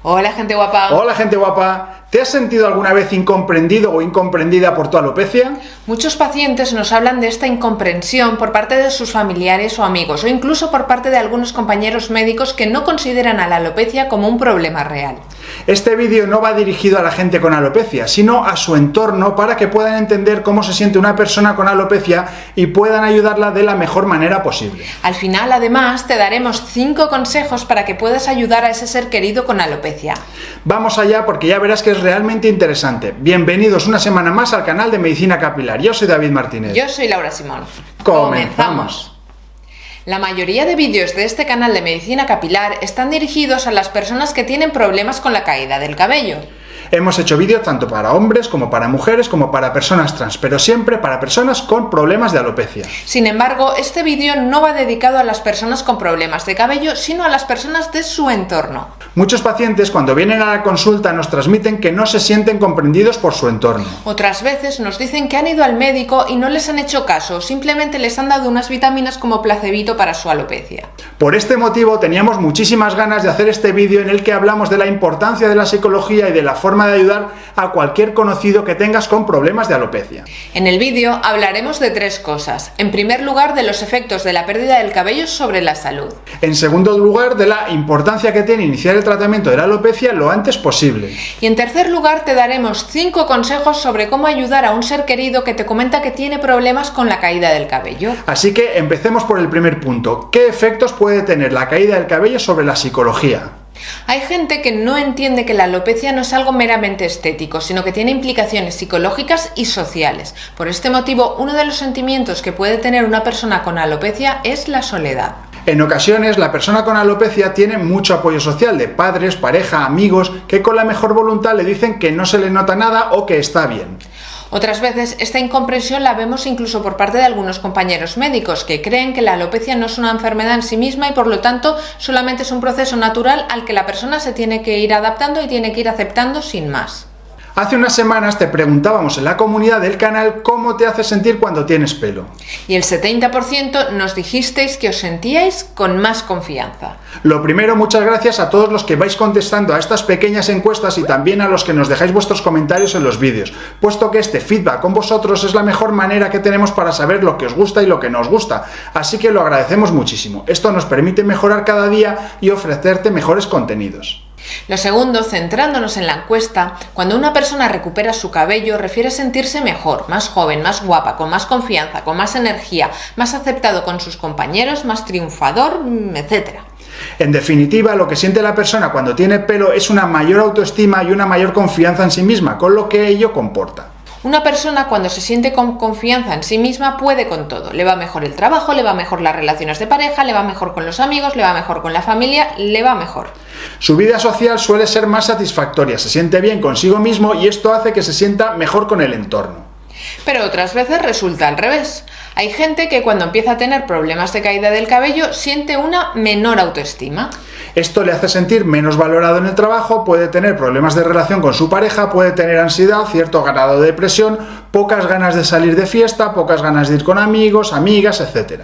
Hola, gente guapa. Hola, gente guapa. ¿Te has sentido alguna vez incomprendido o incomprendida por tu alopecia? Muchos pacientes nos hablan de esta incomprensión por parte de sus familiares o amigos, o incluso por parte de algunos compañeros médicos que no consideran a la alopecia como un problema real. Este vídeo no va dirigido a la gente con alopecia, sino a su entorno para que puedan entender cómo se siente una persona con alopecia y puedan ayudarla de la mejor manera posible. Al final, además, te daremos 5 consejos para que puedas ayudar a ese ser querido con alopecia. Vamos allá porque ya verás que es realmente interesante. Bienvenidos una semana más al canal de Medicina Capilar. Yo soy David Martínez. Yo soy Laura Simón. ¡Comenzamos! La mayoría de vídeos de este canal de Medicina Capilar están dirigidos a las personas que tienen problemas con la caída del cabello. Hemos hecho vídeos tanto para hombres como para mujeres como para personas trans, pero siempre para personas con problemas de alopecia. Sin embargo, este vídeo no va dedicado a las personas con problemas de cabello, sino a las personas de su entorno. Muchos pacientes cuando vienen a la consulta nos transmiten que no se sienten comprendidos por su entorno. Otras veces nos dicen que han ido al médico y no les han hecho caso, simplemente les han dado unas vitaminas como placebito para su alopecia. Por este motivo teníamos muchísimas ganas de hacer este vídeo en el que hablamos de la importancia de la psicología y de la forma de ayudar a cualquier conocido que tengas con problemas de alopecia. En el vídeo hablaremos de 3 cosas. En primer lugar, de los efectos de la pérdida del cabello sobre la salud. En segundo lugar, de la importancia que tiene iniciar el tratamiento de la alopecia lo antes posible. Y en tercer lugar, te daremos 5 consejos sobre cómo ayudar a un ser querido que te comenta que tiene problemas con la caída del cabello. Así que empecemos por el primer punto. ¿Qué efectos puede tener la caída del cabello sobre la psicología? Hay gente que no entiende que la alopecia no es algo meramente estético, sino que tiene implicaciones psicológicas y sociales. Por este motivo, uno de los sentimientos que puede tener una persona con alopecia es la soledad. En ocasiones, la persona con alopecia tiene mucho apoyo social de padres, pareja, amigos, que con la mejor voluntad le dicen que no se le nota nada o que está bien. Otras veces esta incomprensión la vemos incluso por parte de algunos compañeros médicos que creen que la alopecia no es una enfermedad en sí misma y por lo tanto solamente es un proceso natural al que la persona se tiene que ir adaptando y tiene que ir aceptando sin más. Hace unas semanas te preguntábamos en la comunidad del canal cómo te hace sentir cuando tienes pelo. Y el 70% nos dijisteis que os sentíais con más confianza. Lo primero, muchas gracias a todos los que vais contestando a estas pequeñas encuestas y también a los que nos dejáis vuestros comentarios en los vídeos, puesto que este feedback con vosotros es la mejor manera que tenemos para saber lo que os gusta y lo que no os gusta, así que lo agradecemos muchísimo. Esto nos permite mejorar cada día y ofrecerte mejores contenidos. Lo segundo, centrándonos en la encuesta, cuando una persona recupera su cabello refiere sentirse mejor, más joven, más guapa, con más confianza, con más energía, más aceptado con sus compañeros, más triunfador, etc. En definitiva, lo que siente la persona cuando tiene pelo es una mayor autoestima y una mayor confianza en sí misma, con lo que ello comporta. Una persona cuando se siente con confianza en sí misma puede con todo. Le va mejor el trabajo, le va mejor las relaciones de pareja, le va mejor con los amigos, le va mejor con la familia, le va mejor. Su vida social suele ser más satisfactoria, se siente bien consigo mismo y esto hace que se sienta mejor con el entorno. Pero otras veces resulta al revés. Hay gente que cuando empieza a tener problemas de caída del cabello siente una menor autoestima. Esto le hace sentir menos valorado en el trabajo, puede tener problemas de relación con su pareja, puede tener ansiedad, cierto grado de depresión, pocas ganas de salir de fiesta, pocas ganas de ir con amigos, amigas, etc.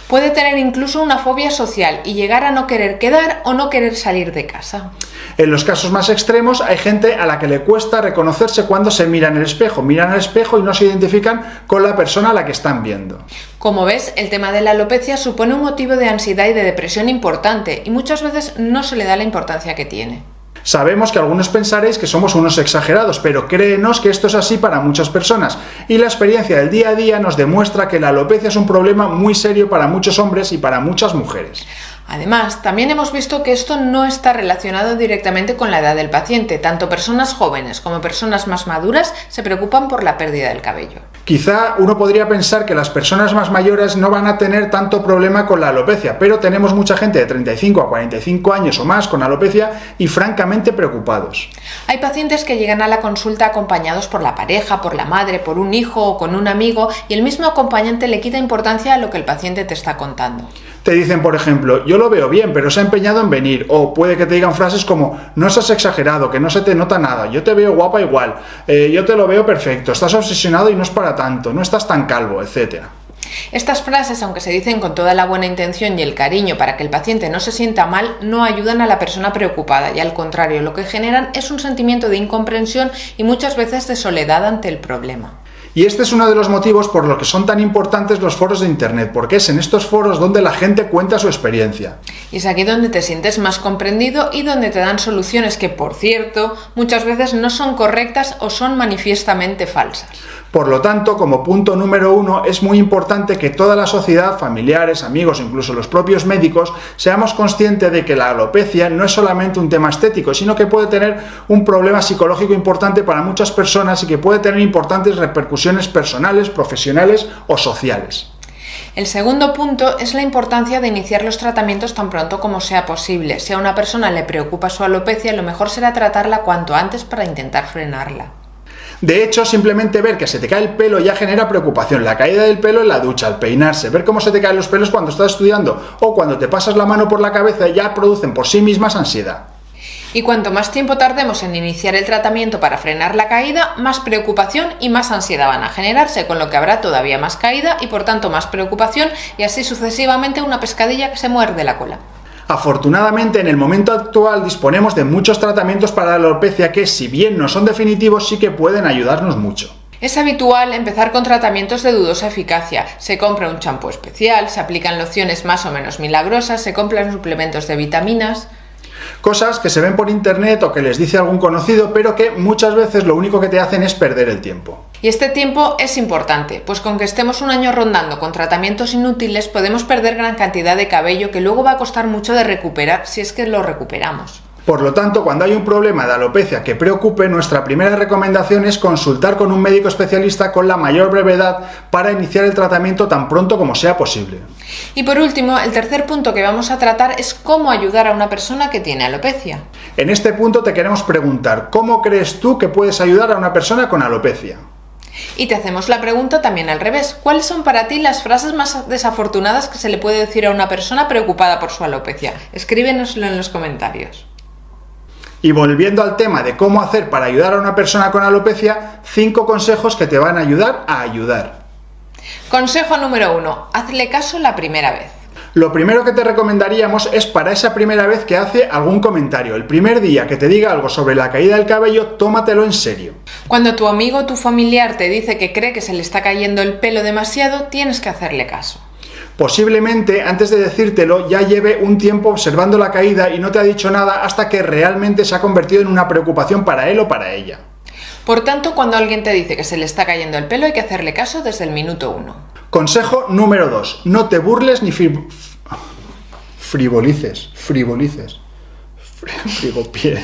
Puede tener incluso una fobia social y llegar a no querer quedar o no querer salir de casa. En los casos más extremos hay gente a la que le cuesta reconocerse cuando se mira en el espejo. Miran al espejo y no se identifican con la persona a la que están viendo. Como ves, el tema de la alopecia supone un motivo de ansiedad y de depresión importante y muchas veces no se le da la importancia que tiene. Sabemos que algunos pensaréis que somos unos exagerados, pero créenos que esto es así para muchas personas y la experiencia del día a día nos demuestra que la alopecia es un problema muy serio para muchos hombres y para muchas mujeres. Además, también hemos visto que esto no está relacionado directamente con la edad del paciente. Tanto personas jóvenes como personas más maduras se preocupan por la pérdida del cabello. Quizá uno podría pensar que las personas más mayores no van a tener tanto problema con la alopecia, pero tenemos mucha gente de 35 a 45 años o más con alopecia y francamente preocupados. Hay pacientes que llegan a la consulta acompañados por la pareja, por la madre, por un hijo o con un amigo y el mismo acompañante le quita importancia a lo que el paciente te está contando. Te dicen, por ejemplo, yo lo veo bien, pero se ha empeñado en venir. O puede que te digan frases como, no seas exagerado, que no se te nota nada, yo te veo guapa igual, yo te lo veo perfecto, estás obsesionado y no es para tanto, no estás tan calvo, etc. Estas frases, aunque se dicen con toda la buena intención y el cariño para que el paciente no se sienta mal, no ayudan a la persona preocupada y al contrario, lo que generan es un sentimiento de incomprensión y muchas veces de soledad ante el problema. Y este es uno de los motivos por los que son tan importantes los foros de Internet, porque es en estos foros donde la gente cuenta su experiencia. Y es aquí donde te sientes más comprendido y donde te dan soluciones que, por cierto, muchas veces no son correctas o son manifiestamente falsas. Por lo tanto, como punto número 1, es muy importante que toda la sociedad, familiares, amigos, incluso los propios médicos, seamos conscientes de que la alopecia no es solamente un tema estético, sino que puede tener un problema psicológico importante para muchas personas y que puede tener importantes repercusiones personales, profesionales o sociales. El segundo punto es la importancia de iniciar los tratamientos tan pronto como sea posible. Si a una persona le preocupa su alopecia, lo mejor será tratarla cuanto antes para intentar frenarla. De hecho, simplemente ver que se te cae el pelo ya genera preocupación. La caída del pelo en la ducha, al peinarse, ver cómo se te caen los pelos cuando estás estudiando o cuando te pasas la mano por la cabeza ya producen por sí mismas ansiedad. Y cuanto más tiempo tardemos en iniciar el tratamiento para frenar la caída, más preocupación y más ansiedad van a generarse, con lo que habrá todavía más caída y por tanto más preocupación y así sucesivamente una pescadilla que se muerde la cola. Afortunadamente, en el momento actual disponemos de muchos tratamientos para la alopecia que, si bien no son definitivos, sí que pueden ayudarnos mucho. Es habitual empezar con tratamientos de dudosa eficacia. Se compra un champú especial, se aplican lociones más o menos milagrosas, se compran suplementos de vitaminas. Cosas que se ven por internet o que les dice algún conocido, pero que muchas veces lo único que te hacen es perder el tiempo. Y este tiempo es importante, pues con que estemos un año rondando con tratamientos inútiles podemos perder gran cantidad de cabello que luego va a costar mucho de recuperar si es que lo recuperamos. Por lo tanto, cuando hay un problema de alopecia que preocupe, nuestra primera recomendación es consultar con un médico especialista con la mayor brevedad para iniciar el tratamiento tan pronto como sea posible. Y por último, el tercer punto que vamos a tratar es cómo ayudar a una persona que tiene alopecia. En este punto te queremos preguntar, ¿cómo crees tú que puedes ayudar a una persona con alopecia? Y te hacemos la pregunta también al revés. ¿Cuáles son para ti las frases más desafortunadas que se le puede decir a una persona preocupada por su alopecia? Escríbenoslo en los comentarios. Y volviendo al tema de cómo hacer para ayudar a una persona con alopecia, 5 consejos que te van a ayudar a ayudar. Consejo número 1. Hazle caso la primera vez. Lo primero que te recomendaríamos es para esa primera vez que hace algún comentario. El primer día que te diga algo sobre la caída del cabello, tómatelo en serio. Cuando tu amigo o tu familiar te dice que cree que se le está cayendo el pelo demasiado, tienes que hacerle caso. Posiblemente antes de decírtelo ya lleve un tiempo observando la caída y no te ha dicho nada hasta que realmente se ha convertido en una preocupación para él o para ella. Por tanto, cuando alguien te dice que se le está cayendo el pelo hay que hacerle caso desde el minuto 1. Consejo número 2. No te burles ni frivolices. Frigopié.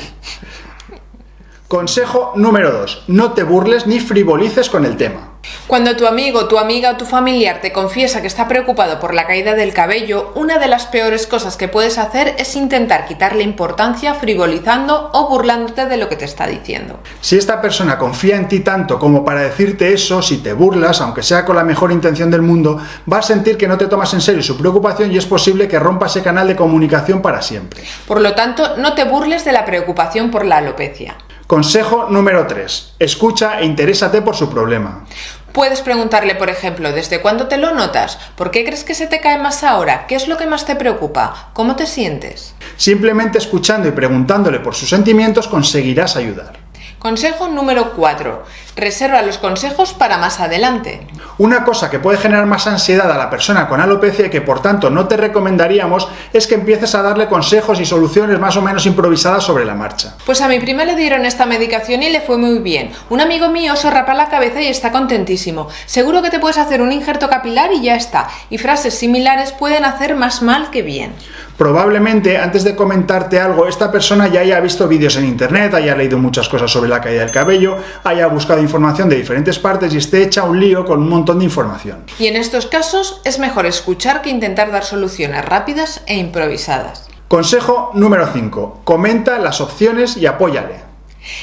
Consejo número 2. No te burles ni frivolices con el tema. Cuando tu amigo, tu amiga o tu familiar te confiesa que está preocupado por la caída del cabello, una de las peores cosas que puedes hacer es intentar quitarle importancia frivolizando o burlándote de lo que te está diciendo. Si esta persona confía en ti tanto como para decirte eso, si te burlas, aunque sea con la mejor intención del mundo, va a sentir que no te tomas en serio su preocupación y es posible que rompa ese canal de comunicación para siempre. Por lo tanto, no te burles de la preocupación por la alopecia. Consejo número 3. Escucha e interésate por su problema. Puedes preguntarle, por ejemplo, ¿desde cuándo te lo notas? ¿Por qué crees que se te cae más ahora? ¿Qué es lo que más te preocupa? ¿Cómo te sientes? Simplemente escuchando y preguntándole por sus sentimientos conseguirás ayudar. Consejo número 4. Reserva los consejos para más adelante. Una cosa que puede generar más ansiedad a la persona con alopecia y que por tanto no te recomendaríamos es que empieces a darle consejos y soluciones más o menos improvisadas sobre la marcha. Pues a mi prima le dieron esta medicación y le fue muy bien. Un amigo mío se rapa la cabeza y está contentísimo. Seguro que te puedes hacer un injerto capilar y ya está. Y frases similares pueden hacer más mal que bien. Probablemente antes de comentarte algo, esta persona ya haya visto vídeos en internet, haya leído muchas cosas sobre la caída del cabello, haya buscado información de diferentes partes y esté hecha un lío con un montón de información. Y en estos casos es mejor escuchar que intentar dar soluciones rápidas e improvisadas. Consejo número 5. Comenta las opciones y apóyale.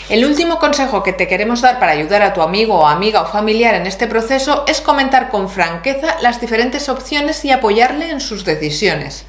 El último consejo que te queremos dar para ayudar a tu amigo o amiga o familiar en este proceso es comentar con franqueza las diferentes opciones y apoyarle en sus decisiones.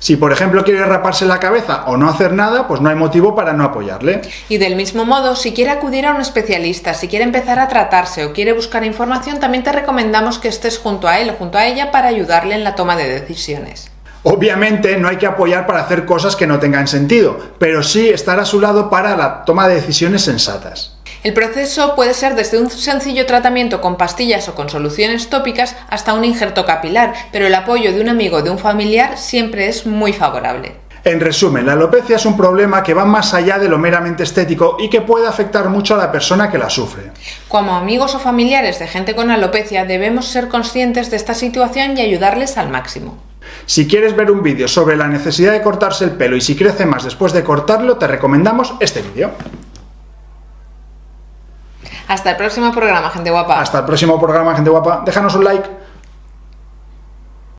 Si por ejemplo quiere raparse la cabeza o no hacer nada, pues no hay motivo para no apoyarle. Y del mismo modo, si quiere acudir a un especialista, si quiere empezar a tratarse o quiere buscar información, también te recomendamos que estés junto a él o junto a ella para ayudarle en la toma de decisiones. Obviamente no hay que apoyar para hacer cosas que no tengan sentido, pero sí estar a su lado para la toma de decisiones sensatas. El proceso puede ser desde un sencillo tratamiento con pastillas o con soluciones tópicas hasta un injerto capilar, pero el apoyo de un amigo o de un familiar siempre es muy favorable. En resumen, la alopecia es un problema que va más allá de lo meramente estético y que puede afectar mucho a la persona que la sufre. Como amigos o familiares de gente con alopecia, debemos ser conscientes de esta situación y ayudarles al máximo. Si quieres ver un vídeo sobre la necesidad de cortarse el pelo y si crece más después de cortarlo, te recomendamos este vídeo. Hasta el próximo programa, gente guapa. Hasta el próximo programa, gente guapa. Déjanos un like.